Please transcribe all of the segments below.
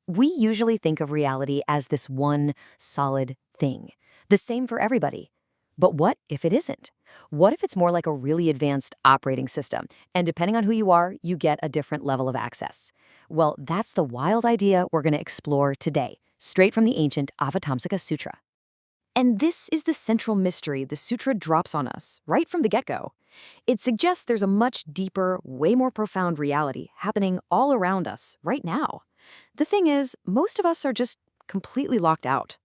We usually think of reality as this one solid thing, the same for everybody. But what if it isn't? What if it's more like a really advanced operating system, and depending on who you are, you get a different level of access? Well, that's the wild idea we're going to explore today, straight from the ancient Avatamsaka Sutra. And this is the central mystery the sutra drops on us, right from the get-go. It suggests there's a much deeper, way more profound reality happening all around us right now. The thing is, most of us are just completely locked out.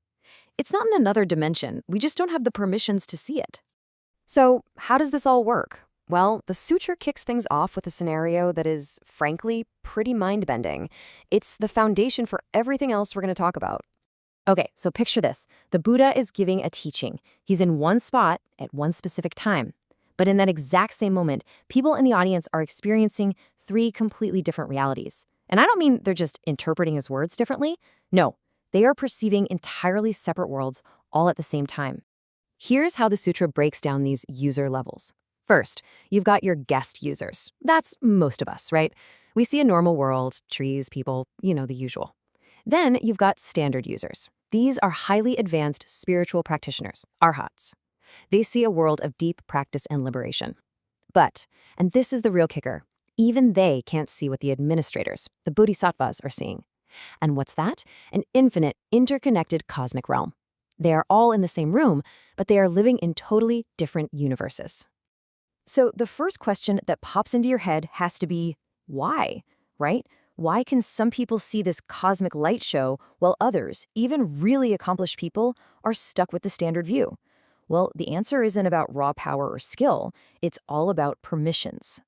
It's not in another dimension, we just don't have the permissions to see it. So, how does this all work? Well, the sutra kicks things off with a scenario that is, frankly, pretty mind-bending. It's the foundation for everything else we're going to talk about. Okay, so picture this. The Buddha is giving a teaching. He's in one spot at one specific time. But in that exact same moment, people in the audience are experiencing three completely different realities. And I don't mean they're just interpreting his words differently. No, they are perceiving entirely separate worlds all at the same time. Here's how the sutra breaks down these user levels. First, you've got your guest users. That's most of us, right? We see a normal world, trees, people, the usual. Then you've got standard users. These are highly advanced spiritual practitioners, arhats. They see a world of deep practice and liberation. But, and this is the real kicker, even they can't see what the administrators, the bodhisattvas, are seeing. And what's that? An infinite, interconnected cosmic realm. They are all in the same room, but they are living in totally different universes. So the first question that pops into your head has to be, why, right? Why can some people see this cosmic light show while others, even really accomplished people, are stuck with the standard view? Well, the answer isn't about raw power or skill. It's all about permissions.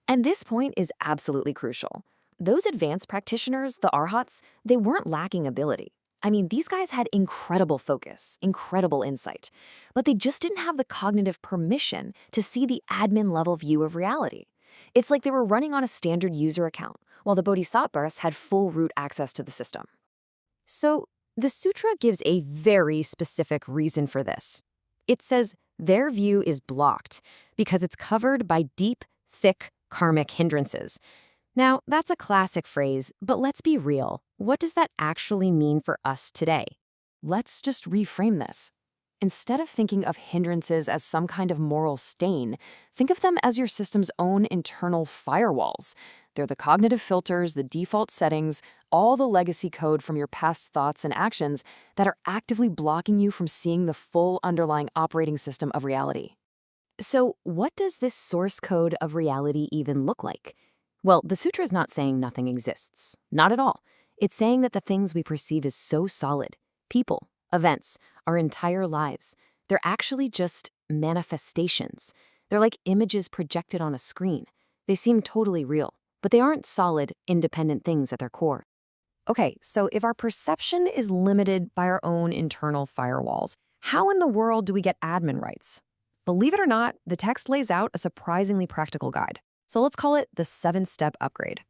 And this point is absolutely crucial. Those advanced practitioners, the arhats, they weren't lacking ability. I mean, these guys had incredible focus, incredible insight, but they just didn't have the cognitive permission to see the admin-level view of reality. It's like they were running on a standard user account, while the bodhisattvas had full root access to the system. So, the sutra gives a very specific reason for this. It says their view is blocked because it's covered by deep, thick karmic hindrances. Now, that's a classic phrase, but let's be real. What does that actually mean for us today? Let's just reframe this. Instead of thinking of hindrances as some kind of moral stain, think of them as your system's own internal firewalls. They're the cognitive filters, the default settings, all the legacy code from your past thoughts and actions that are actively blocking you from seeing the full underlying operating system of reality. So, what does this source code of reality even look like? Well, the sutra is not saying nothing exists. Not at all. It's saying that the things we perceive as so solid, people, events, our entire lives, they're actually just manifestations. They're like images projected on a screen. They seem totally real, but they aren't solid, independent things at their core. Okay, so if our perception is limited by our own internal firewalls, how in the world do we get admin rights? Believe it or not, the text lays out a surprisingly practical guide. So let's call it the 7-step upgrade.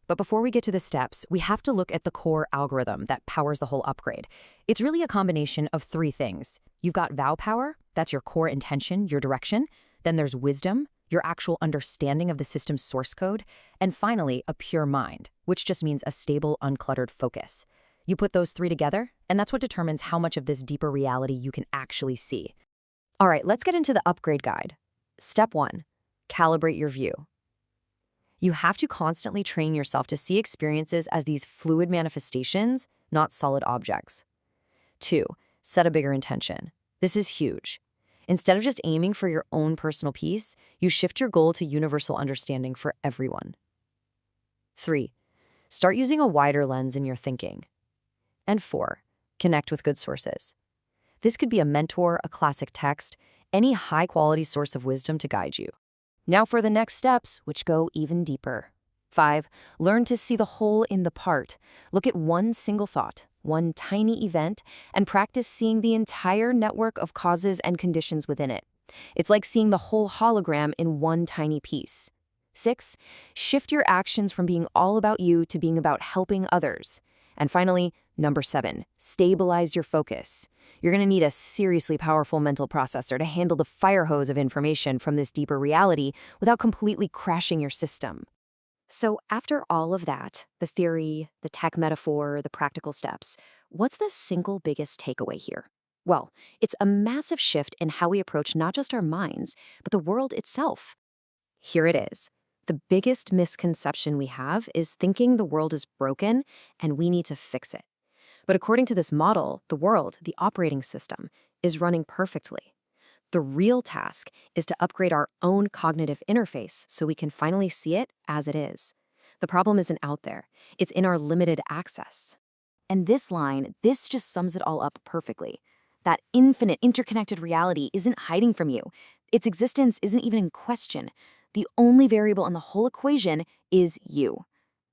But before we get to the steps, we have to look at the core algorithm that powers the whole upgrade. It's really a combination of 3 things. You've got vow power, that's your core intention, your direction. Then there's wisdom, your actual understanding of the system's source code. And finally, a pure mind, which just means a stable, uncluttered focus. You put those 3 together, and that's what determines how much of this deeper reality you can actually see. All right, let's get into the upgrade guide. Step 1, calibrate your view. You have to constantly train yourself to see experiences as these fluid manifestations, not solid objects. 2, set a bigger intention. This is huge. Instead of just aiming for your own personal peace, you shift your goal to universal understanding for everyone. 3, start using a wider lens in your thinking. And 4, connect with good sources. This could be a mentor, a classic text, any high-quality source of wisdom to guide you. Now for the next steps, which go even deeper. 5, learn to see the whole in the part. Look at one single thought, one tiny event, and practice seeing the entire network of causes and conditions within it. It's like seeing the whole hologram in one tiny piece. 6, shift your actions from being all about you to being about helping others. And finally, number 7, stabilize your focus. You're going to need a seriously powerful mental processor to handle the fire hose of information from this deeper reality without completely crashing your system. So, after all of that, the theory, the tech metaphor, the practical steps, what's the single biggest takeaway here? Well, it's a massive shift in how we approach not just our minds, but the world itself. Here it is. The biggest misconception we have is thinking the world is broken and we need to fix it. But according to this model, the world, the operating system, is running perfectly. The real task is to upgrade our own cognitive interface so we can finally see it as it is. The problem isn't out there, it's in our limited access. And this just sums it all up perfectly. That infinite, interconnected reality isn't hiding from you. Its existence isn't even in question. The only variable in the whole equation is you.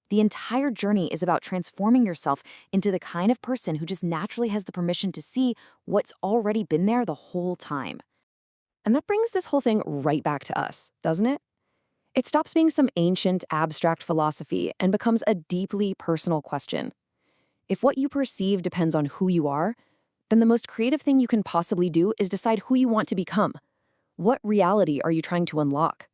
The entire journey is about transforming yourself into the kind of person who just naturally has the permission to see what's already been there the whole time. And that brings this whole thing right back to us, doesn't it? It stops being some ancient, abstract philosophy and becomes a deeply personal question. If what you perceive depends on who you are, then the most creative thing you can possibly do is decide who you want to become. What reality are you trying to unlock?